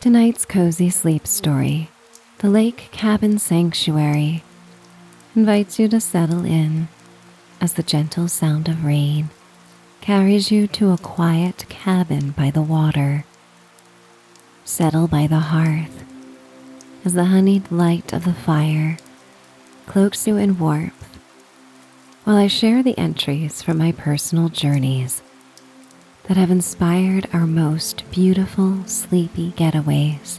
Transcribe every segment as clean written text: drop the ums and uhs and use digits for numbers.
Tonight's cozy sleep story, The Lake Cabin Sanctuary, invites you to settle in as the gentle sound of rain carries you to a quiet cabin by the water. Settle by the hearth as the honeyed light of the fire cloaks you in warmth while I share the entries from my personal journeys that have inspired our most beautiful sleepy getaways.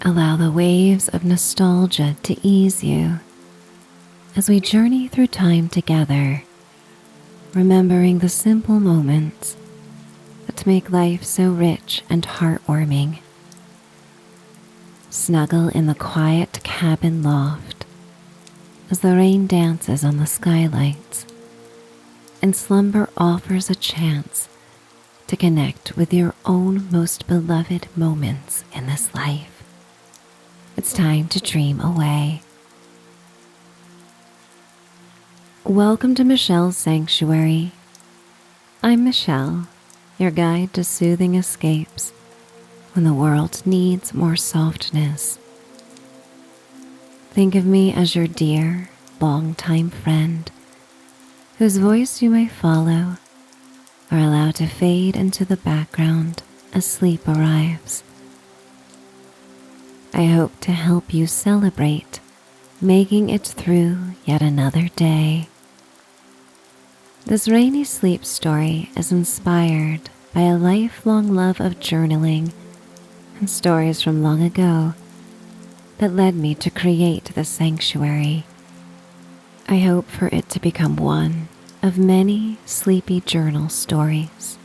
Allow the waves of nostalgia to ease you as we journey through time together, remembering the simple moments that make life so rich and heartwarming. Snuggle in the quiet cabin loft as the rain dances on the skylights and slumber offers a chance to connect with your own most beloved moments in this life. It's time to dream away. Welcome to Michelle's Sanctuary. I'm Michelle, your guide to soothing escapes when the world needs more softness. Think of me as your dear, longtime friend, whose voice you may follow or allow to fade into the background as sleep arrives. I hope to help you celebrate making it through yet another day. This rainy sleep story is inspired by a lifelong love of journaling and stories from long ago that led me to create the sanctuary. I hope for it to become one of many sleepy journal stories.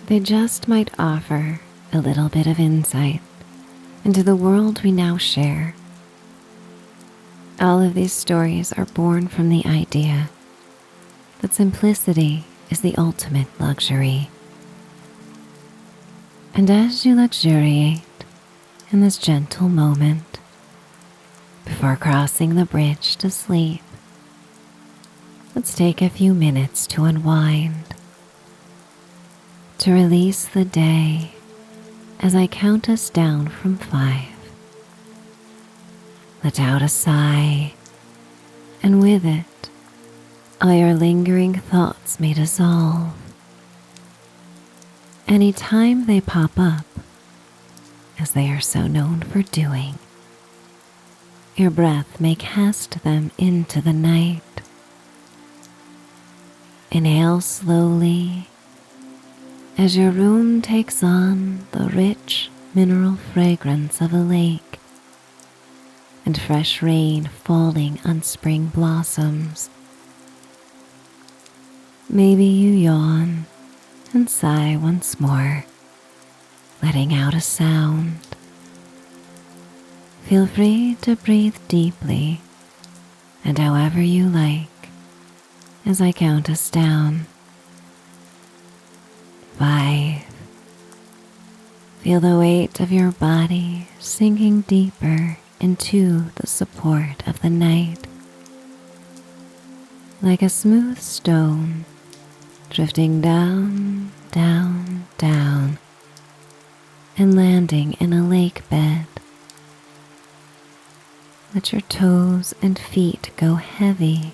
They just might offer a little bit of insight into the world we now share. All of these stories are born from the idea that simplicity is the ultimate luxury. And as you luxuriate in this gentle moment before crossing the bridge to sleep, let's take a few minutes to unwind, to release the day as I count us down from 5. Let out a sigh, and with it, all your lingering thoughts may dissolve. Anytime they pop up, as they are so known for doing, your breath may cast them into the night. Inhale slowly as your room takes on the rich mineral fragrance of a lake and fresh rain falling on spring blossoms. Maybe you yawn and sigh once more, letting out a sound. Feel free to breathe deeply and however you like as I count us down. 5. Feel the weight of your body sinking deeper into the support of the night, like a smooth stone drifting down, down, down, and landing in a lake bed. Let your toes and feet go heavy.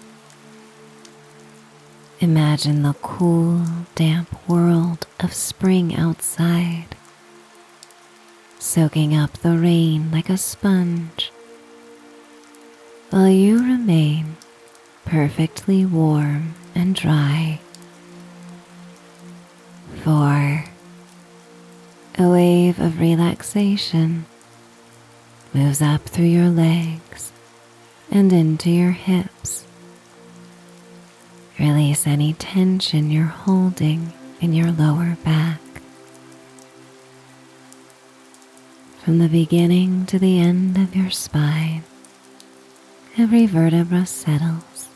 Imagine the cool, damp world of spring outside, soaking up the rain like a sponge, while you remain perfectly warm and dry. 4. A wave of relaxation moves up through your legs and into your hips. Release any tension you're holding in your lower back. From the beginning to the end of your spine, every vertebra settles.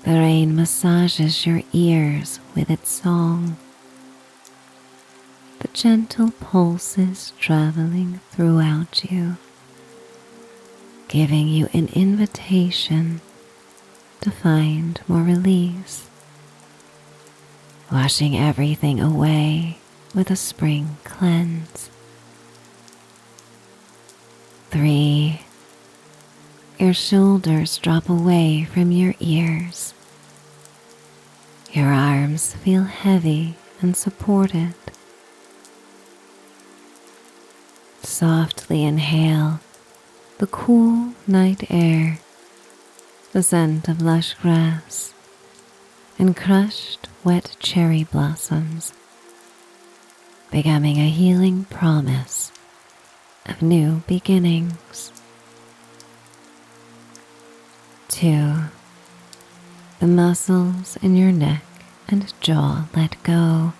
The rain massages your ears with its song, the gentle pulses traveling throughout you, giving you an invitation to find more release, washing everything away with a spring cleanse. 3. Your shoulders drop away from your ears. Your arms feel heavy and supported. Softly inhale the cool night air, the scent of lush grass and crushed wet cherry blossoms, becoming a healing promise of new beginnings. 2. The muscles in your neck and jaw let go.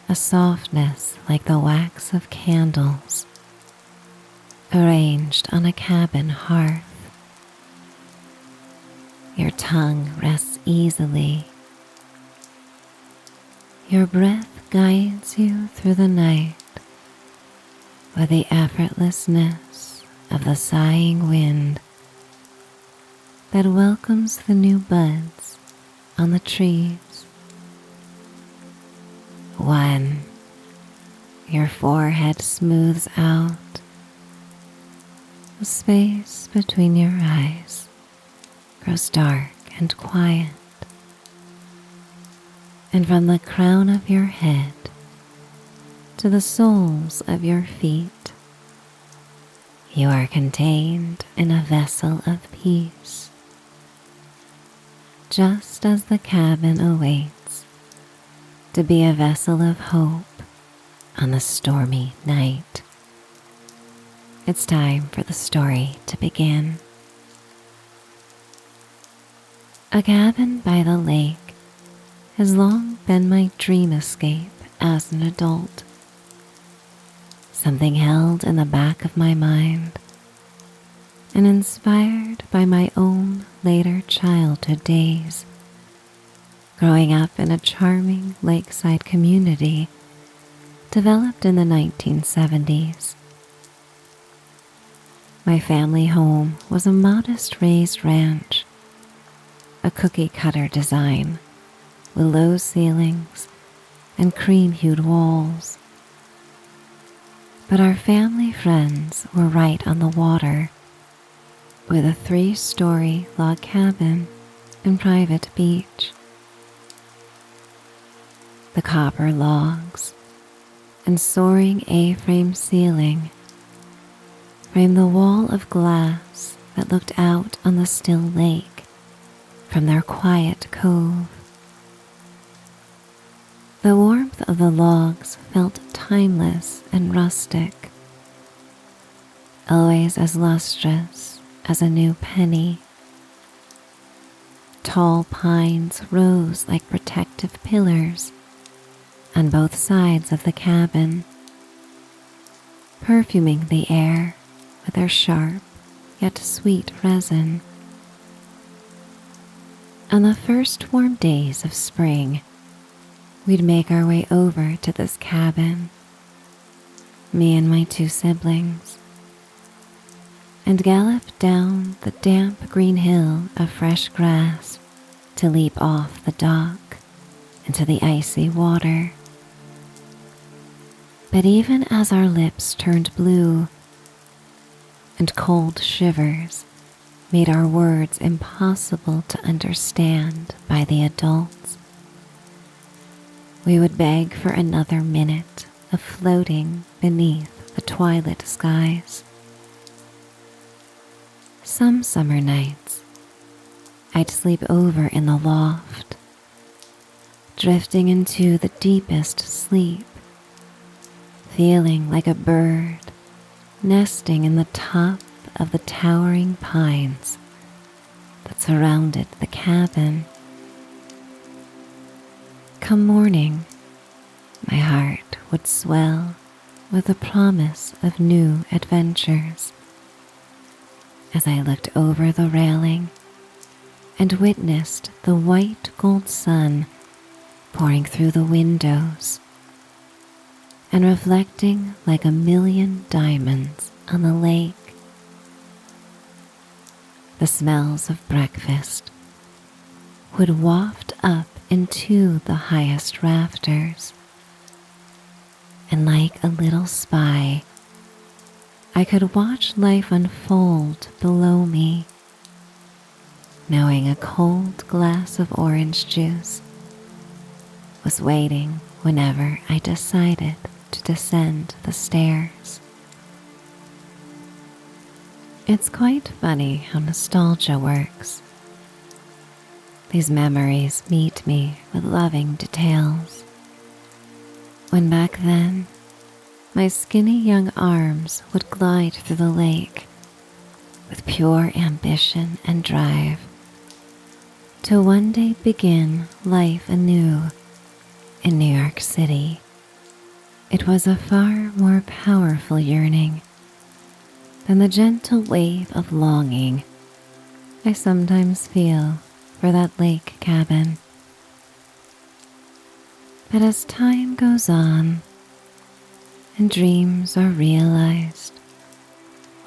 A softness like the wax of candles arranged on a cabin hearth. Your tongue rests easily. Your breath guides you through the night with the effortlessness of the sighing wind that welcomes the new buds on the trees. 1. Your forehead smooths out. The space between your eyes grows dark and quiet. And from the crown of your head to the soles of your feet, you are contained in a vessel of peace. Just as the cabin awaits to be a vessel of hope on the stormy night. It's time for the story to begin. A cabin by the lake has long been my dream escape as an adult. Something held in the back of my mind and inspired by my own later childhood days, growing up in a charming lakeside community developed in the 1970s. My family home was a modest raised ranch, a cookie-cutter design with low ceilings and cream-hued walls. But our family friends were right on the water, with a 3-story log cabin and private beach. The copper logs and soaring A-frame ceiling framed the wall of glass that looked out on the still lake from their quiet cove. The warmth of the logs felt timeless and rustic, always as lustrous as a new penny. Tall pines rose like protective pillars on both sides of the cabin, perfuming the air with their sharp yet sweet resin. On the first warm days of spring, we'd make our way over to this cabin, me and my 2 siblings, and gallop down the damp green hill of fresh grass to leap off the dock into the icy water. But even as our lips turned blue and cold shivers made our words impossible to understand by the adults, we would beg for another minute of floating beneath the twilit skies. Some summer nights, I'd sleep over in the loft, drifting into the deepest sleep, feeling like a bird nesting in the top of the towering pines that surrounded the cabin. Come morning, my heart would swell with the promise of new adventures as I looked over the railing and witnessed the white gold sun pouring through the windows and reflecting like a million diamonds on the lake. The smells of breakfast would waft up into the highest rafters, and like a little spy, I could watch life unfold below me, knowing a cold glass of orange juice was waiting whenever I decided to descend the stairs. It's quite funny how nostalgia works. These memories meet me with loving details. When back then, my skinny young arms would glide through the lake with pure ambition and drive to one day begin life anew in New York City. It was a far more powerful yearning than the gentle wave of longing I sometimes feel for that lake cabin. But as time goes on and dreams are realized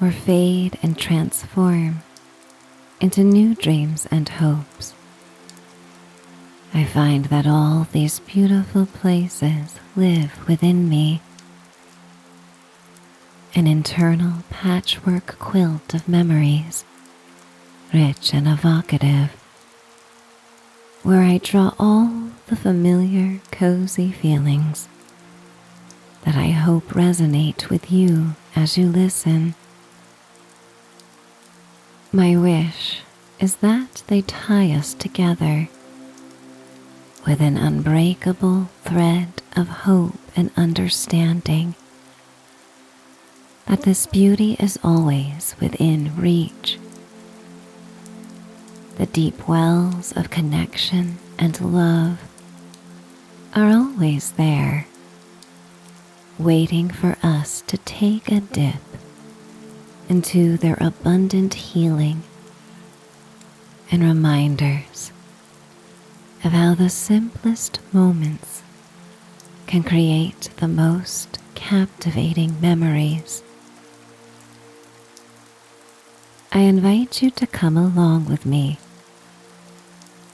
or fade and transform into new dreams and hopes, I find that all these beautiful places live within me, an internal patchwork quilt of memories, rich and evocative, where I draw all the familiar, cozy feelings that I hope resonate with you as you listen. My wish is that they tie us together with an unbreakable thread of hope and understanding, that this beauty is always within reach. The deep wells of connection and love are always there, waiting for us to take a dip into their abundant healing and reminders of how the simplest moments can create the most captivating memories. I invite you to come along with me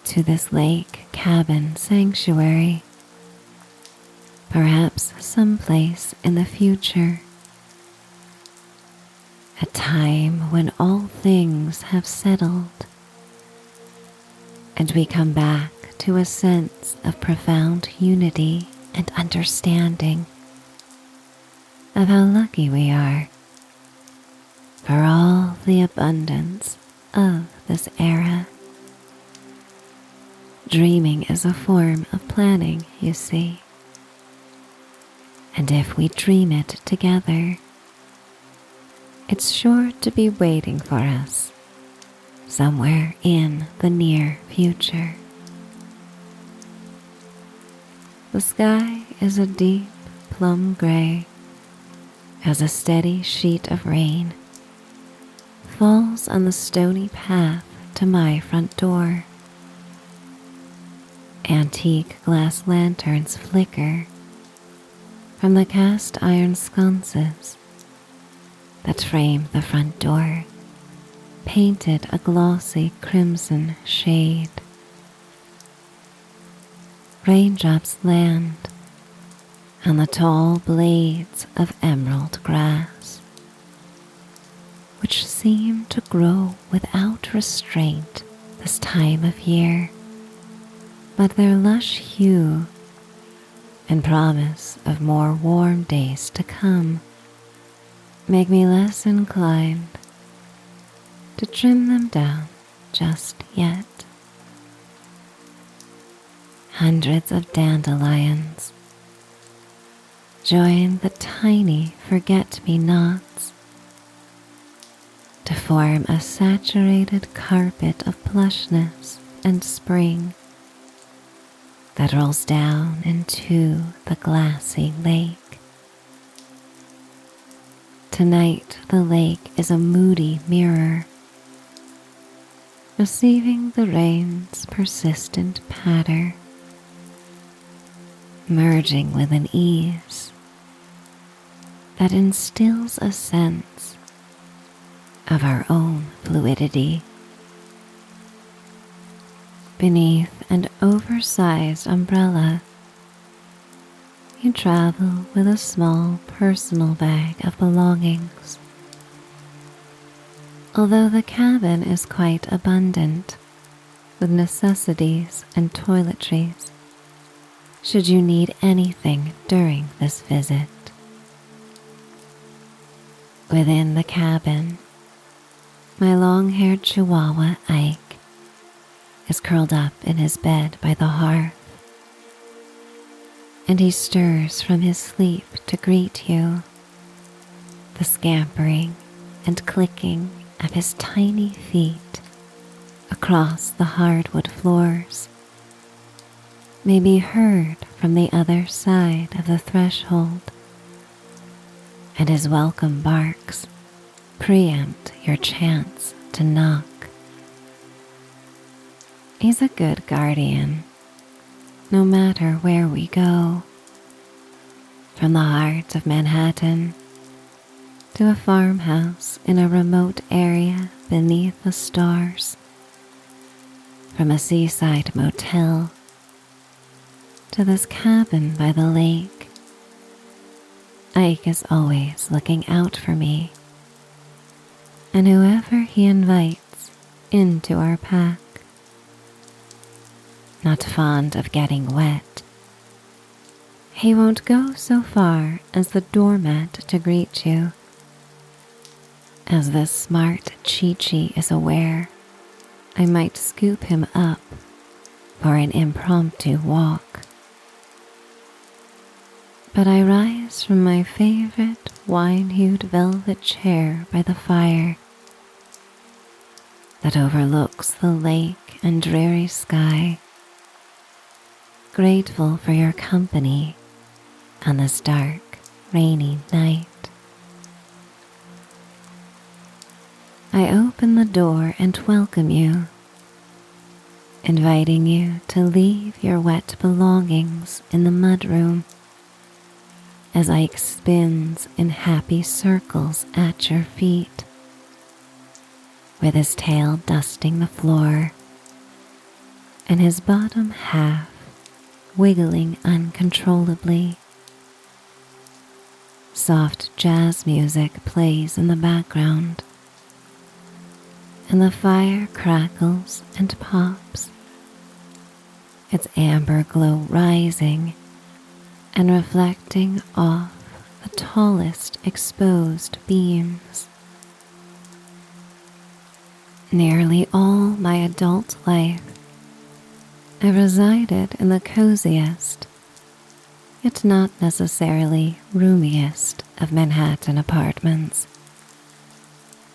to this lake cabin sanctuary, perhaps someplace in the future, a time when all things have settled and we come back to a sense of profound unity and understanding of how lucky we are for all the abundance of this era. Dreaming is a form of planning, you see. And if we dream it together, it's sure to be waiting for us somewhere in the near future. The sky is a deep plum gray as a steady sheet of rain falls on the stony path to my front door. Antique glass lanterns flicker from the cast iron sconces that frame the front door, painted a glossy crimson shade. Raindrops land on the tall blades of emerald grass, which seem to grow without restraint this time of year, but their lush hue and promise of more warm days to come make me less inclined to trim them down just yet. Hundreds of dandelions join the tiny forget-me-nots to form a saturated carpet of plushness and spring that rolls down into the glassy lake. Tonight the lake is a moody mirror, receiving the rain's persistent patter, merging with an ease that instills a sense of our own fluidity. Beneath an oversized umbrella, You travel with a small personal bag of belongings. Although the cabin is quite abundant with necessities and toiletries, should you need anything during this visit. Within the cabin, my long-haired Chihuahua Ike is curled up in his bed by the hearth, and he stirs from his sleep to greet you. The scampering and clicking of his tiny feet across the hardwood floors may be heard from the other side of the threshold, and his welcome barks preempt your chance to knock. He's a good guardian, no matter where we go, from the heart of Manhattan to a farmhouse in a remote area beneath the stars, from a seaside motel to this cabin by the lake. Ike is always looking out for me and whoever he invites into our pack. Not fond of getting wet, he won't go so far as the doormat to greet you. As this smart Chi-Chi is aware, I might scoop him up for an impromptu walk. But I rise from my favorite wine-hued velvet chair by the fire that overlooks the lake and dreary sky, grateful for your company on this dark, rainy night. I open the door and welcome you, inviting you to leave your wet belongings in the mudroom as Ike spins in happy circles at your feet, with his tail dusting the floor and his bottom half wiggling uncontrollably. Soft jazz music plays in the background, and the fire crackles and pops, its amber glow rising and reflecting off the tallest exposed beams. Nearly all my adult life, I resided in the coziest, yet not necessarily roomiest of Manhattan apartments,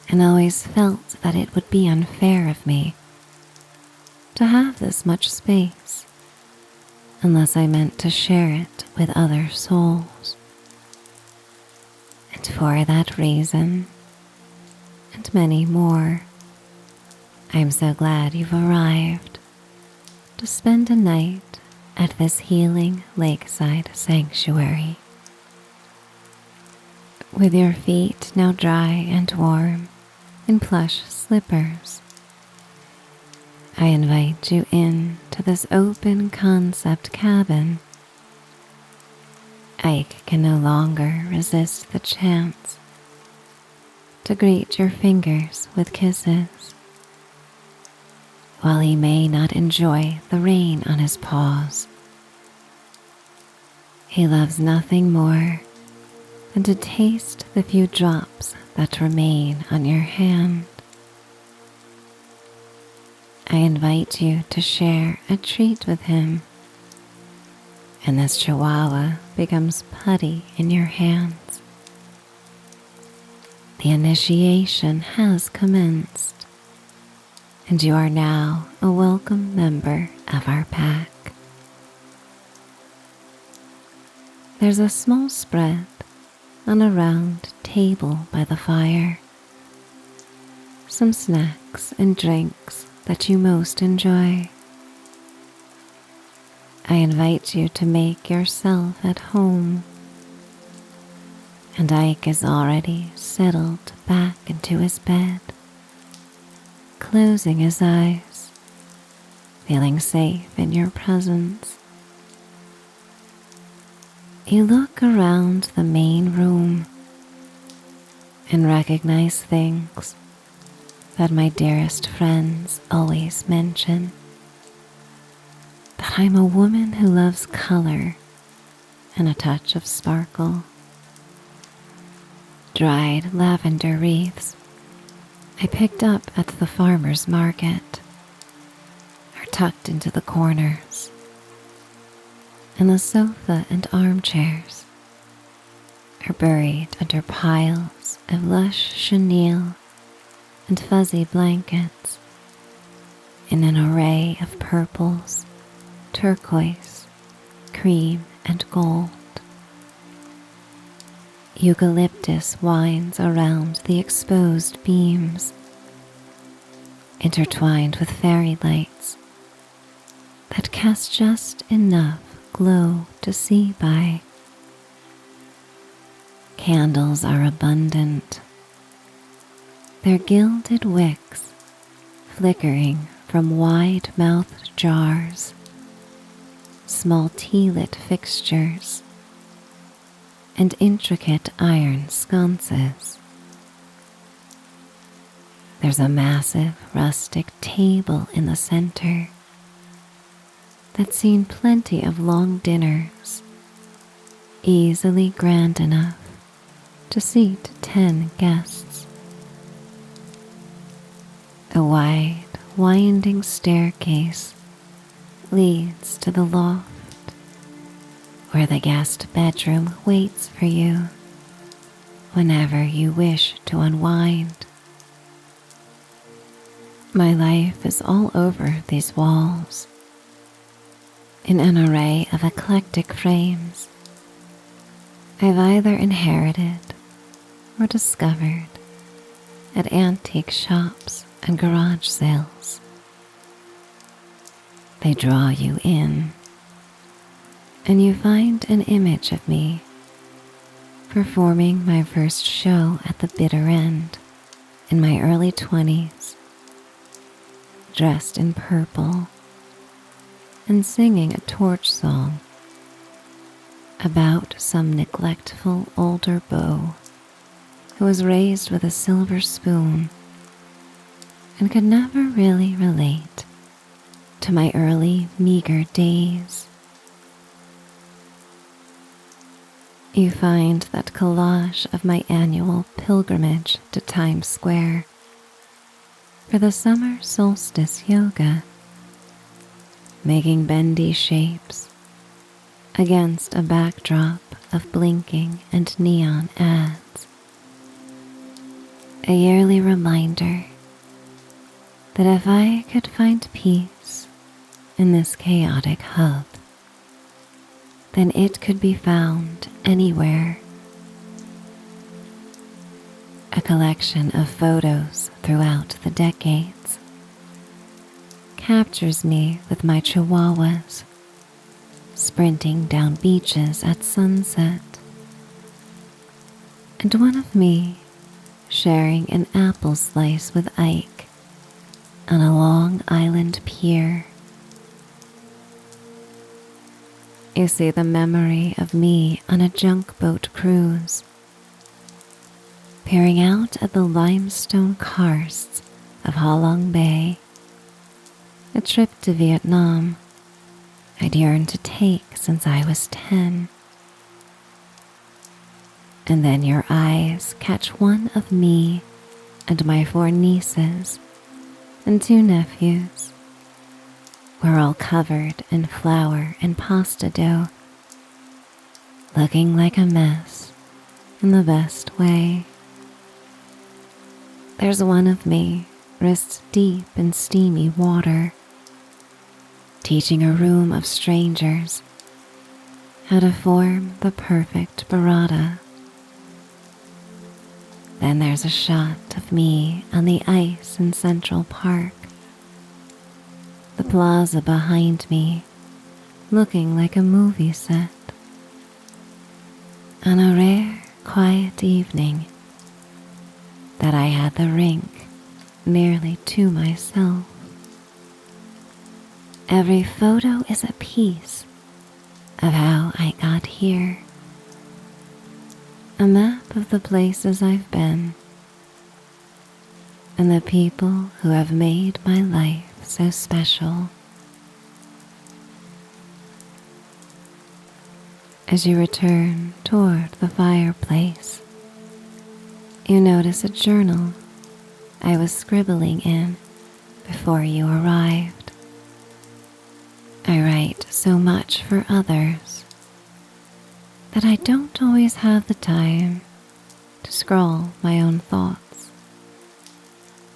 and always felt that it would be unfair of me to have this much space unless I meant to share it with other souls. And for that reason, and many more, I'm so glad you've arrived to spend a night at this healing lakeside sanctuary. With your feet now dry and warm in plush slippers, I invite you in to this open concept cabin. Ike can no longer resist the chance to greet your fingers with kisses. While he may not enjoy the rain on his paws, he loves nothing more than to taste the few drops that remain on your hand. I invite you to share a treat with him, and this Chihuahua becomes putty in your hands. The initiation has commenced, and you are now a welcome member of our pack. There's a small spread on a round table by the fire, some snacks and drinks that you most enjoy. I invite you to make yourself at home, and Ike is already settled back into his bed, closing his eyes, feeling safe in your presence. You look around the main room and recognize things that my dearest friends always mention. That I'm a woman who loves color and a touch of sparkle. Dried lavender wreaths I picked up at the farmer's market are tucked into the corners, and the sofa and armchairs are buried under piles of lush chenille and fuzzy blankets in an array of purples, turquoise, cream, and gold. Eucalyptus winds around the exposed beams, intertwined with fairy lights that cast just enough glow to see by. Candles are abundant, their gilded wicks flickering from wide-mouthed jars, small tea-lit fixtures, and intricate iron sconces. There's a massive rustic table in the center that's seen plenty of long dinners, easily grand enough to seat 10 guests. A wide, winding staircase leads to the loft, where the guest bedroom waits for you whenever you wish to unwind. My life is all over these walls, in an array of eclectic frames I've either inherited or discovered at antique shops and garage sales. They draw you in, and you find an image of me performing my first show at the bitter end in my early 20s, dressed in purple and singing a torch song about some neglectful older beau who was raised with a silver spoon and could never really relate to my early meager days. You find that collage of my annual pilgrimage to Times Square for the summer solstice yoga, making bendy shapes against a backdrop of blinking and neon ads. A yearly reminder that if I could find peace in this chaotic hub, then it could be found anywhere. A collection of photos throughout the decades captures me with my chihuahuas sprinting down beaches at sunset, and one of me sharing an apple slice with Ike on a Long Island pier. You see the memory of me on a junk boat cruise, peering out at the limestone karsts of Ha Long Bay, a trip to Vietnam I'd yearned to take since I was 10. And then your eyes catch one of me and my 4 nieces and 2 nephews. We're all covered in flour and pasta dough, looking like a mess in the best way. There's one of me wrists deep in steamy water, teaching a room of strangers how to form the perfect burrata. Then there's a shot of me on the ice in Central Park, the plaza behind me looking like a movie set. On a rare, quiet evening that I had the rink nearly to myself. Every photo is a piece of how I got here. a map of the places I've been and the people who have made my life so special. As you return toward the fireplace, you notice a journal I was scribbling in before you arrived. I write so much for others that I don't always have the time to scrawl my own thoughts,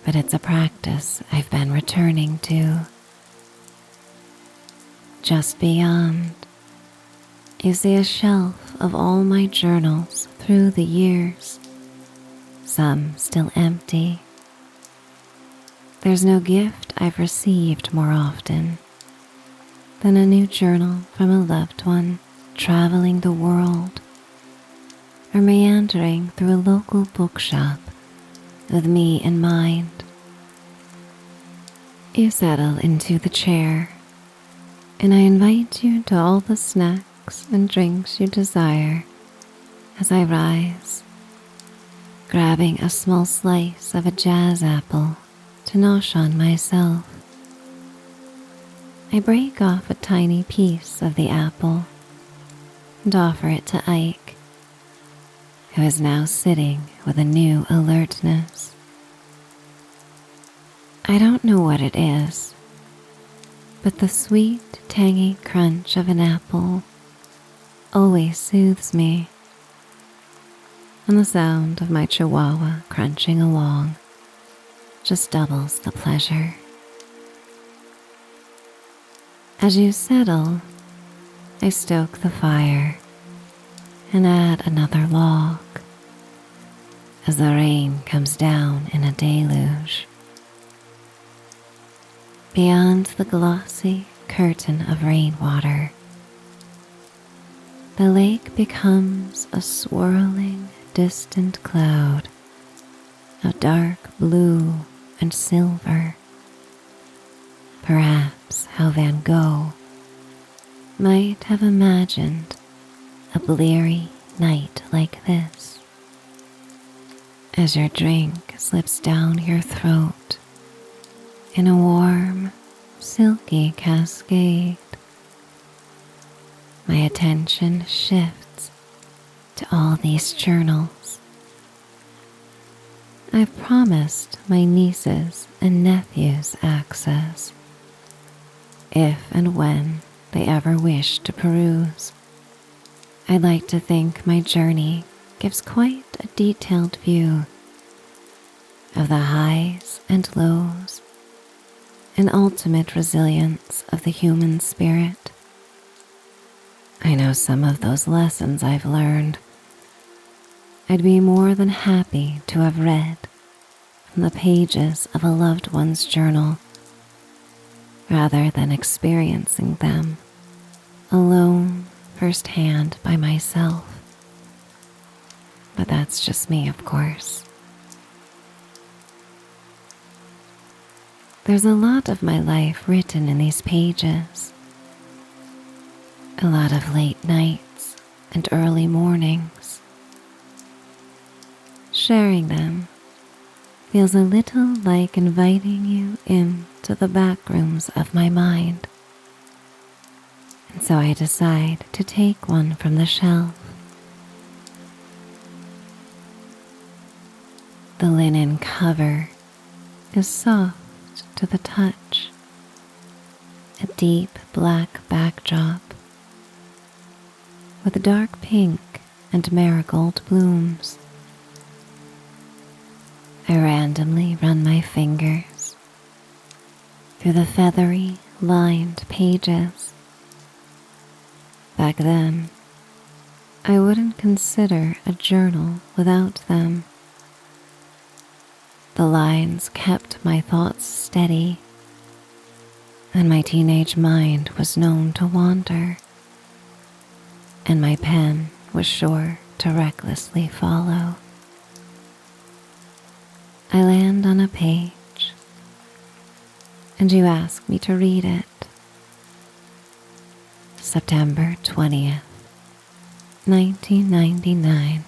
but it's a practice I've been returning to. Just beyond, you see a shelf of all my journals through the years, some still empty. There's no gift I've received more often than a new journal from a loved one traveling the world or meandering through a local bookshop with me in mind. You settle into the chair, and I invite you to all the snacks and drinks you desire as I rise, grabbing a small slice of a jazz apple to nosh on myself. I break off a tiny piece of the apple and offer it to Ike, who is now sitting with a new alertness. I don't know what it is, but the sweet, tangy crunch of an apple always soothes me, and the sound of my chihuahua crunching along just doubles the pleasure. As you settle, I stoke the fire and add another log as the rain comes down in a deluge. Beyond the glossy curtain of rainwater, the lake becomes a swirling, distant cloud of dark blue and silver. Perhaps how Van Gogh might have imagined a bleary night like this. As your drink slips down your throat in a warm, silky cascade, my attention shifts to all these journals. I've promised my nieces and nephews access, if and when they ever wish to peruse. I like to think my journey gives quite a detailed view of the highs and lows and ultimate resilience of the human spirit. I know some of those lessons I've learned I'd be more than happy to have read from the pages of a loved one's journal rather than experiencing them alone firsthand by myself. But that's just me, of course. There's a lot of my life written in these pages. A lot of late nights and early mornings. Sharing them feels a little like inviting you into the back rooms of my mind. And so I decide to take one from the shelf. The linen cover is soft to the touch, a deep black backdrop with dark pink and marigold blooms. I randomly run my fingers through the feathery, lined pages. Back then, I wouldn't consider a journal without them. The lines kept my thoughts steady, and my teenage mind was known to wander, and my pen was sure to recklessly follow. I land on a page, and you ask me to read it. September 20th, 1999.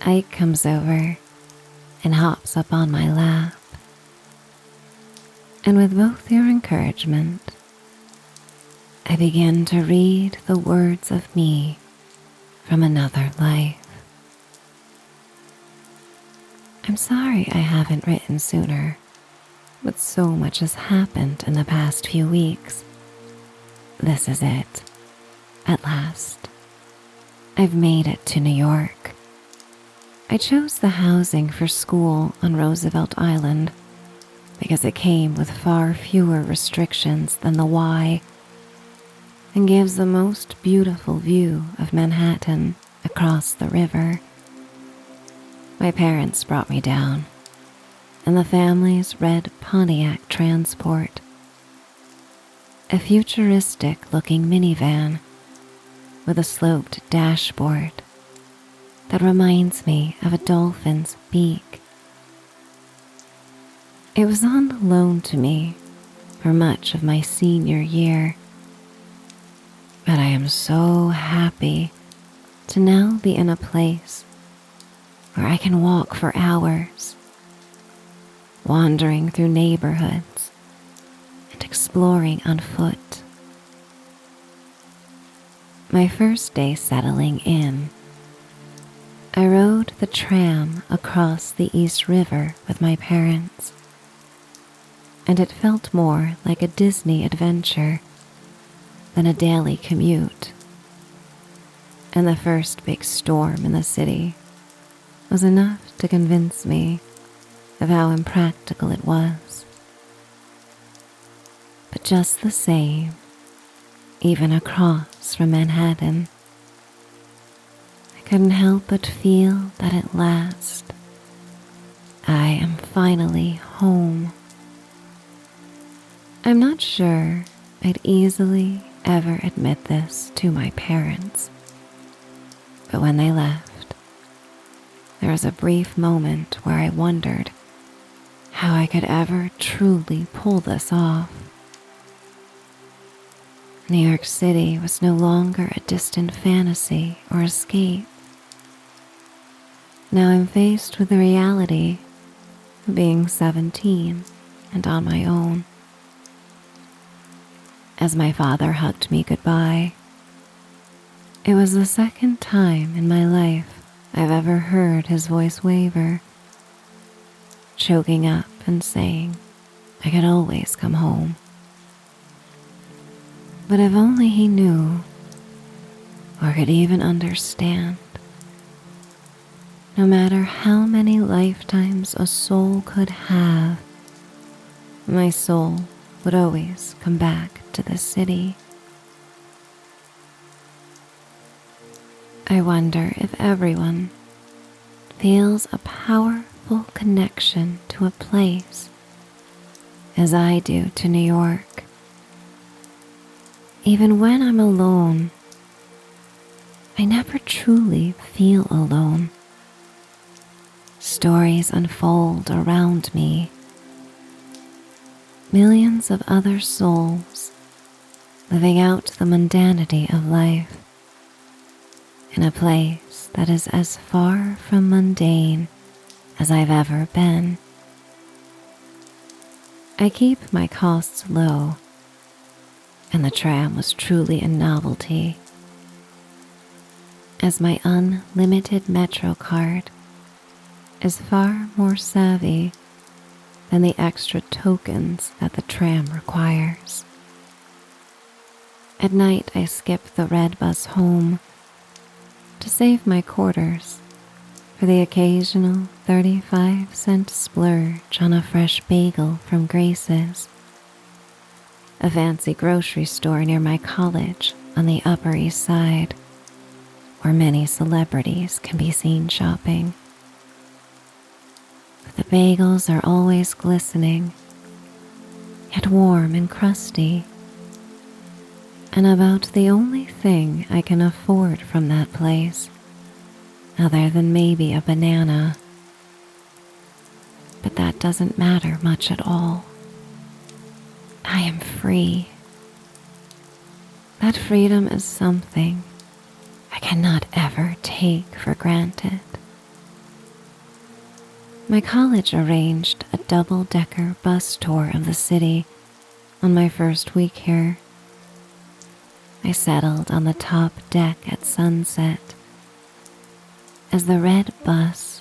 Ike comes over and hops up on my lap. And with both your encouragement, I begin to read the words of me from another life. I'm sorry I haven't written sooner, but so much has happened in the past few weeks. This is it. At last. I've made it to New York. I chose the housing for school on Roosevelt Island because it came with far fewer restrictions than the Y and gives the most beautiful view of Manhattan across the river. My parents brought me down in the family's red Pontiac Transport, a futuristic-looking minivan with a sloped dashboard that reminds me of a dolphin's beak. It was on loan to me for much of my senior year, but I am so happy to now be in a place where I can walk for hours, wandering through neighborhoods and exploring on foot. My first day settling in, I rode the tram across the East River with my parents, and it felt more like a Disney adventure than a daily commute. And the first big storm in the city was enough to convince me of how impractical it was. But just the same, even across from Manhattan, I couldn't help but feel that at last I am finally home. I'm not sure I'd easily ever admit this to my parents, but when they left, there was a brief moment where I wondered how I could ever truly pull this off. New York City was no longer a distant fantasy or escape. Now I'm faced with the reality of being 17 and on my own. As my father hugged me goodbye, it was the second time in my life I've ever heard his voice waver, choking up and saying I could always come home. But if only he knew, or could even understand, no matter how many lifetimes a soul could have, my soul would always come back to the city. I wonder if everyone feels a powerful connection to a place as I do to New York. Even when I'm alone, I never truly feel alone. Stories unfold around me. Millions of other souls living out the mundanity of life in a place that is as far from mundane as I've ever been. I keep my costs low, and the tram was truly a novelty, as my unlimited Metro card is far more savvy than the extra tokens that the tram requires. At night, I skip the red bus home to save my quarters for the occasional 35-cent splurge on a fresh bagel from Grace's, a fancy grocery store near my college on the Upper East Side, where many celebrities can be seen shopping. The bagels are always glistening, yet warm and crusty, and about the only thing I can afford from that place, other than maybe a banana. But that doesn't matter much at all. I am free. That freedom is something I cannot ever take for granted. My college arranged a double-decker bus tour of the city on my first week here. I settled on the top deck at sunset as the red bus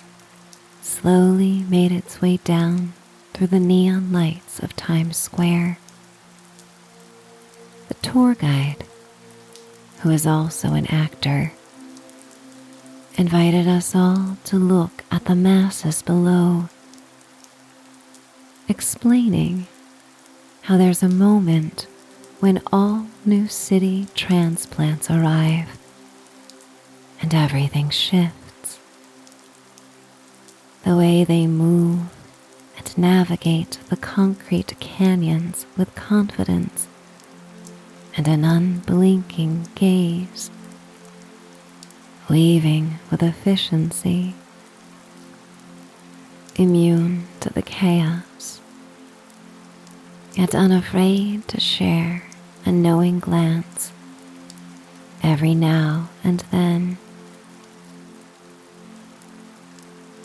slowly made its way down through the neon lights of Times Square. The tour guide, who is also an actor, invited us all to look at the masses below, explaining how there's a moment when all new city transplants arrive and everything shifts. The way they move and navigate the concrete canyons with confidence and an unblinking gaze, weaving with efficiency, immune to the chaos, yet unafraid to share a knowing glance every now and then.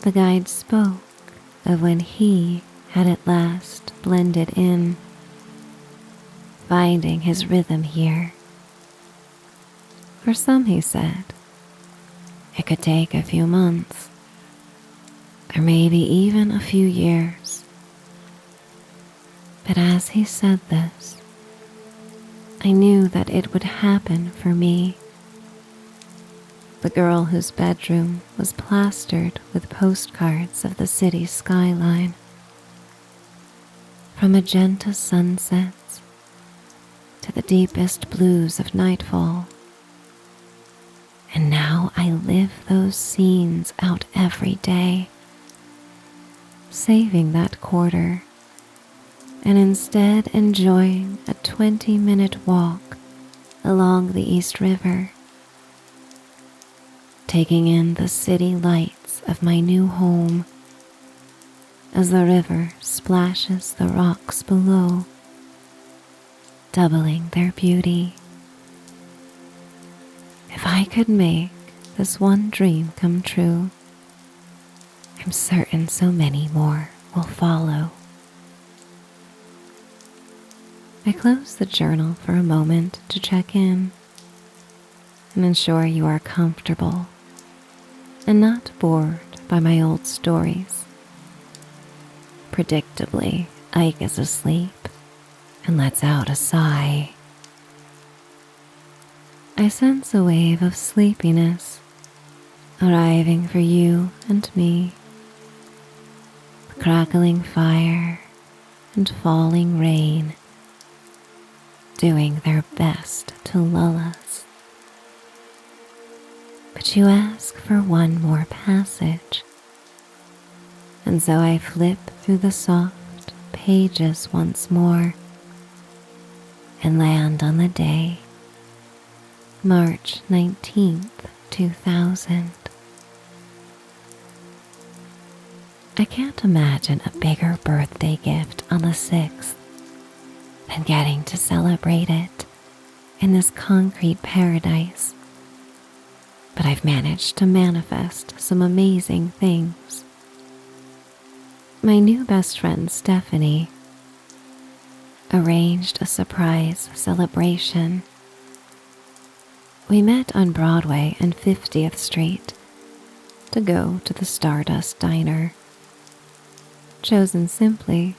The guide spoke of when he had at last blended in, finding his rhythm here. For some, he said, it could take a few months, or maybe even a few years. But as he said this, I knew that it would happen for me. The girl whose bedroom was plastered with postcards of the city skyline, from magenta sunsets to the deepest blues of nightfall. And now I live those scenes out every day, saving that quarter and instead enjoying a 20-minute walk along the East River, taking in the city lights of my new home as the river splashes the rocks below, doubling their beauty. If I could make this one dream come true, I'm certain so many more will follow. I close the journal for a moment to check in and ensure you are comfortable and not bored by my old stories. Predictably, Ike is asleep and lets out a sigh. I sense a wave of sleepiness arriving for you and me. The crackling fire and falling rain doing their best to lull us. But you ask for one more passage, and so I flip through the soft pages once more and land on the day, March 19th, 2000. I can't imagine a bigger birthday gift on the 6th than getting to celebrate it in this concrete paradise. But I've managed to manifest some amazing things. My new best friend Stephanie arranged a surprise celebration. We met on Broadway and 50th Street to go to the Stardust Diner, chosen simply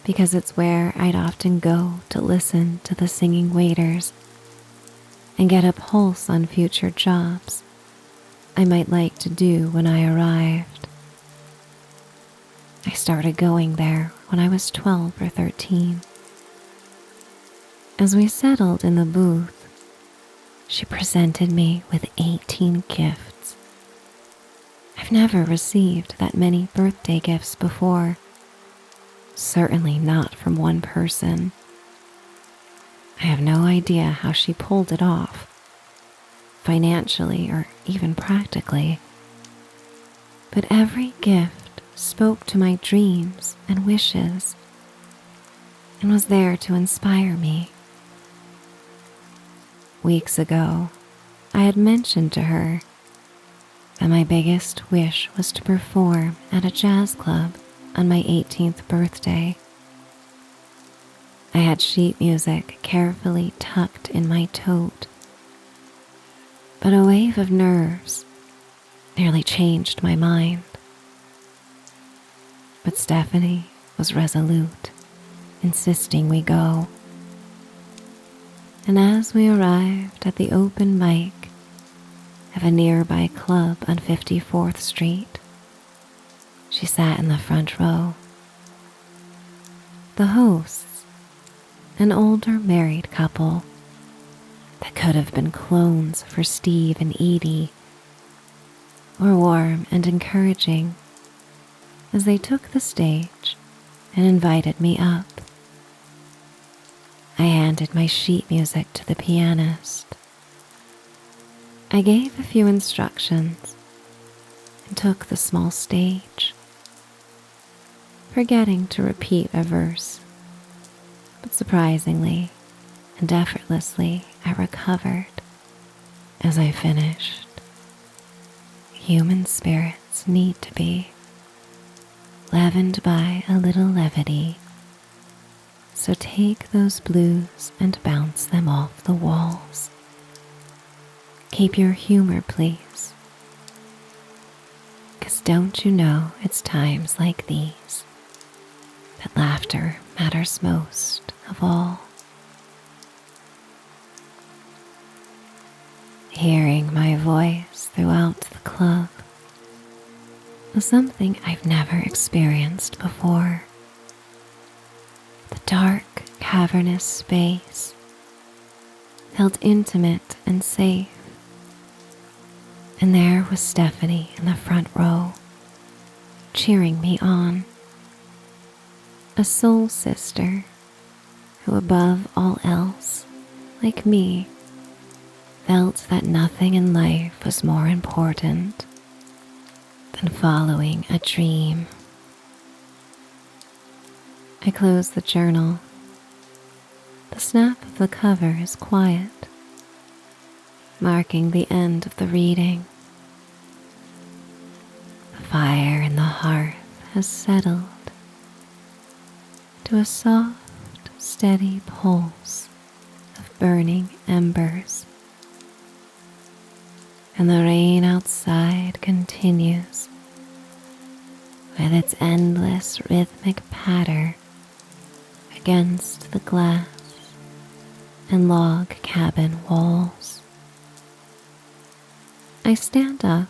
because it's where I'd often go to listen to the singing waiters and get a pulse on future jobs I might like to do when I arrived. I started going there when I was 12 or 13. As we settled in the booth, she presented me with 18 gifts. I've never received that many birthday gifts before, certainly not from one person. I have no idea how she pulled it off, financially or even practically, but every gift spoke to my dreams and wishes and was there to inspire me. Weeks ago, I had mentioned to her that my biggest wish was to perform at a jazz club on my 18th birthday. I had sheet music carefully tucked in my tote, but a wave of nerves nearly changed my mind. But Stephanie was resolute, insisting we go. And as we arrived at the open mic of a nearby club on 54th Street, she sat in the front row. The hosts, an older married couple that could have been clones for Steve and Edie, were warm and encouraging as they took the stage and invited me up. I handed my sheet music to the pianist. I gave a few instructions and took the small stage, forgetting to repeat a verse, but surprisingly and effortlessly I recovered as I finished. Human spirits need to be leavened by a little levity, so take those blues and bounce them off the walls. Keep your humor, please, 'cause don't you know it's times like these that laughter matters most of all. Hearing my voice throughout the club was something I've never experienced before. The dark, cavernous space felt intimate and safe, and there was Stephanie in the front row, cheering me on. A soul sister who, above all else, like me, felt that nothing in life was more important than following a dream. I close the journal. The snap of the cover is quiet, marking the end of the reading. The fire in the hearth has settled to a soft, steady pulse of burning embers, and the rain outside continues with its endless rhythmic patter against the glass and log cabin walls. I stand up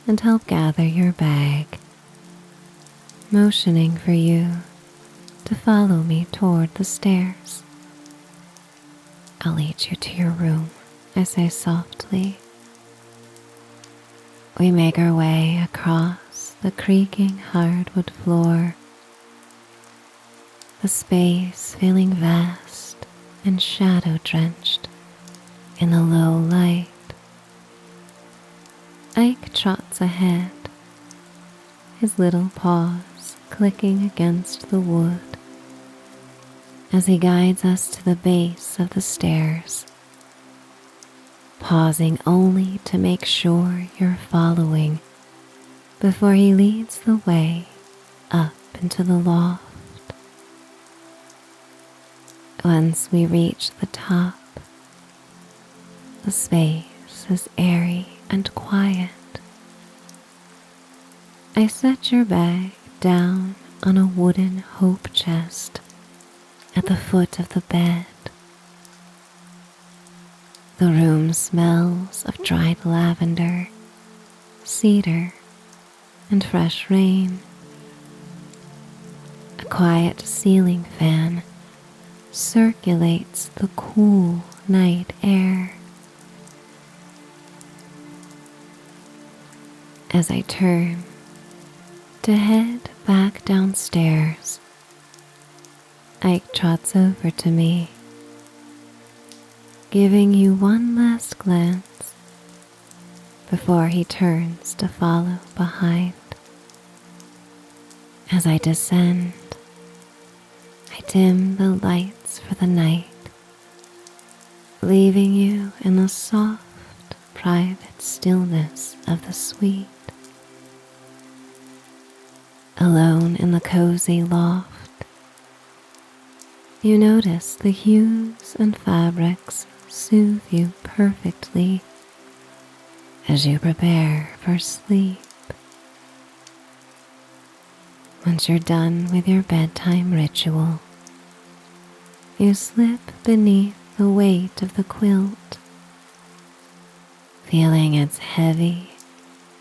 and help gather your bag, motioning for you to follow me toward the stairs. I'll lead you to your room, I say softly. We make our way across the creaking hardwood floor, the space feeling vast and shadow-drenched in the low light. Ike trots ahead, his little paws clicking against the wood as he guides us to the base of the stairs, pausing only to make sure you're following before he leads the way up into the loft. Once we reach the top, the space is airy and quiet. I set your bag down on a wooden hope chest at the foot of the bed. The room smells of dried lavender, cedar, and fresh rain. A quiet ceiling fan circulates the cool night air. As I turn to head back downstairs, Ike trots over to me, giving you one last glance before he turns to follow behind. As I descend, I dim the lights for the night, leaving you in the soft, private stillness of the suite. Alone in the cozy loft, you notice the hues and fabrics soothe you perfectly as you prepare for sleep. Once you're done with your bedtime ritual, you slip beneath the weight of the quilt, feeling its heavy,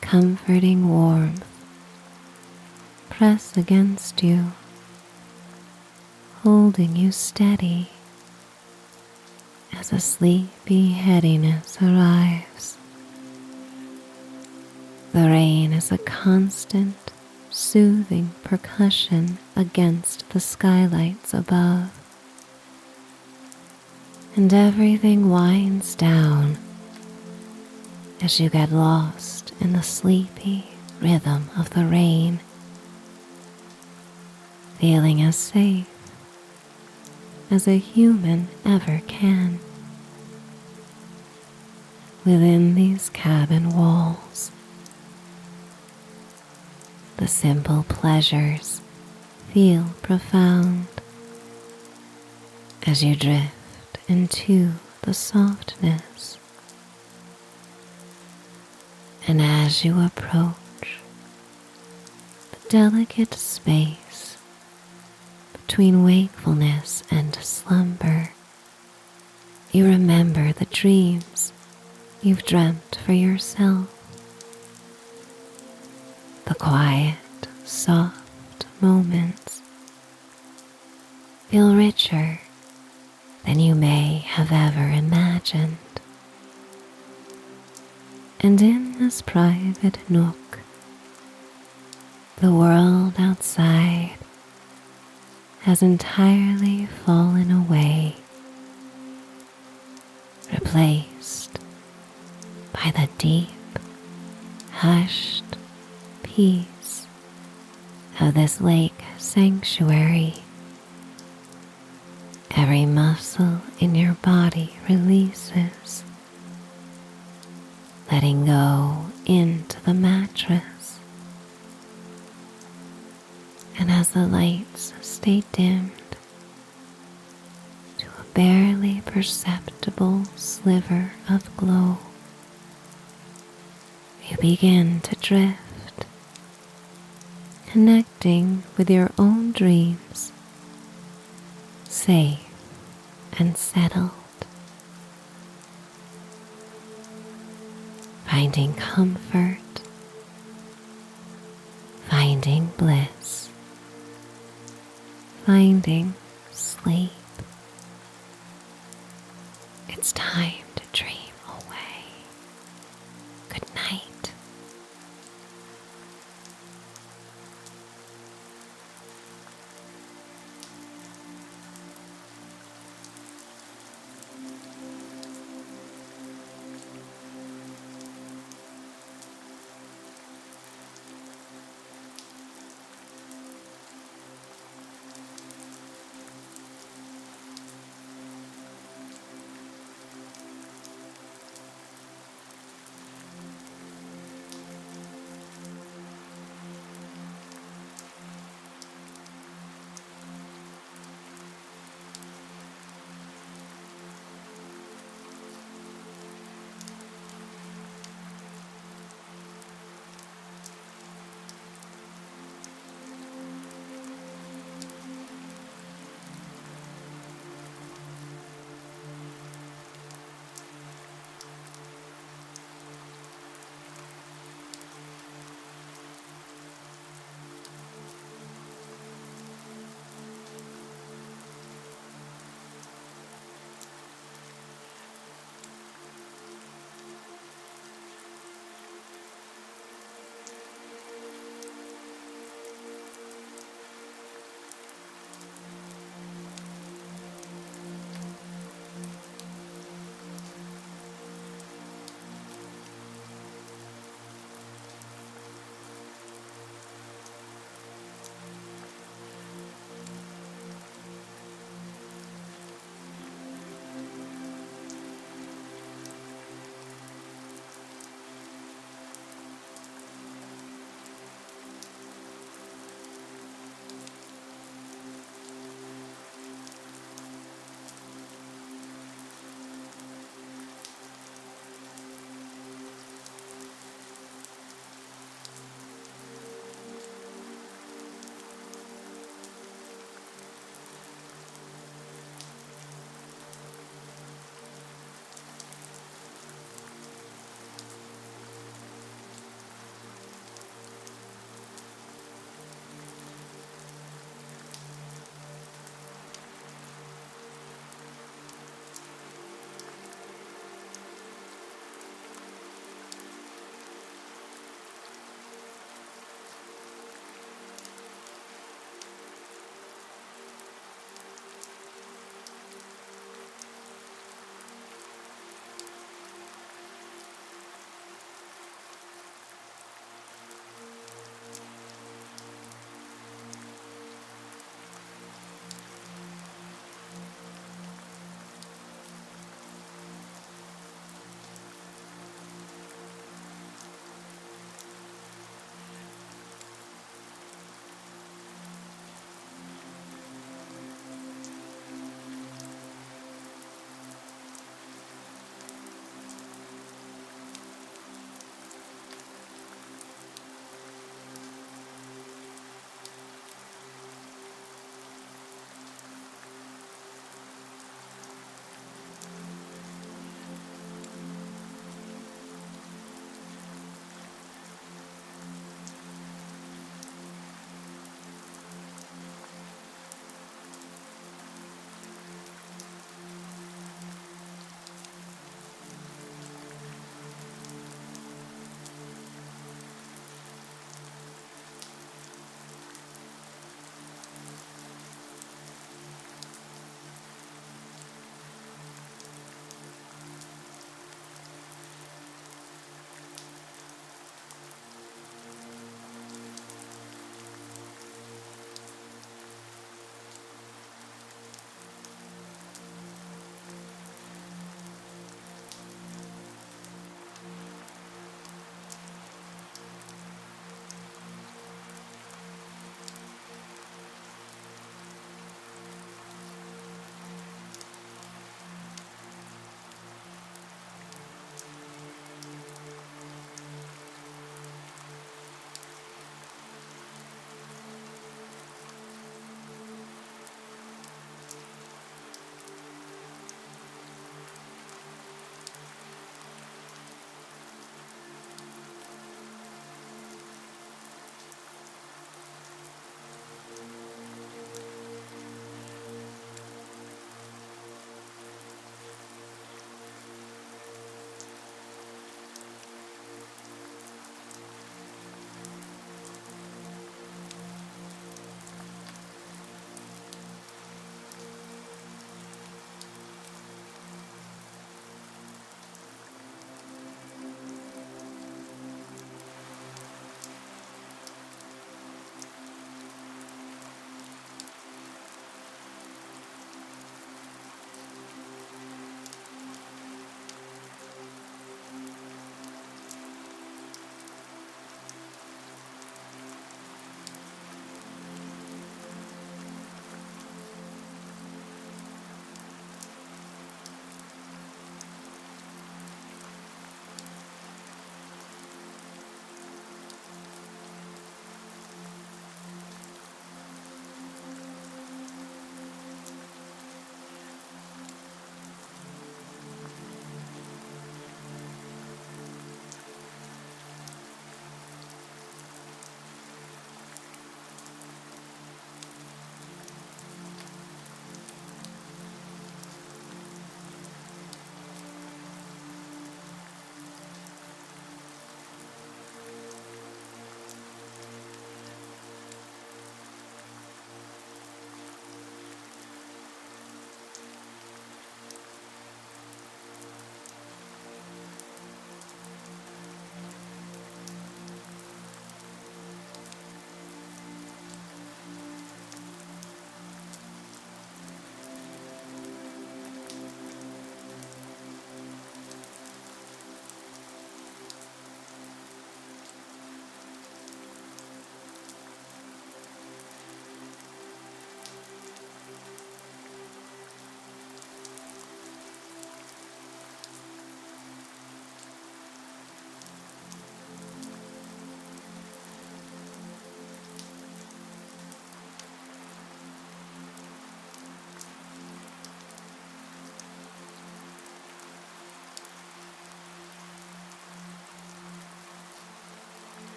comforting warmth press against you, holding you steady as a sleepy headiness arrives. The rain is a constant, soothing percussion against the skylights above, and everything winds down as you get lost in the sleepy rhythm of the rain, feeling as safe as a human ever can within these cabin walls. The simple pleasures feel profound as you drift into the softness. And as you approach the delicate space between wakefulness and slumber, you remember the dreams you've dreamt for yourself. The quiet, soft moments feel richer than you may have ever imagined. And in this private nook, the world outside has entirely fallen away, replaced by the deep, hushed peace of this lake sanctuary. Every muscle in your body releases, letting go into the mattress. And as the lights stay dimmed to a barely perceptible sliver of glow, you begin to drift, connecting with your own dreams, safe and settled, finding comfort, finding bliss, finding sleep. It's time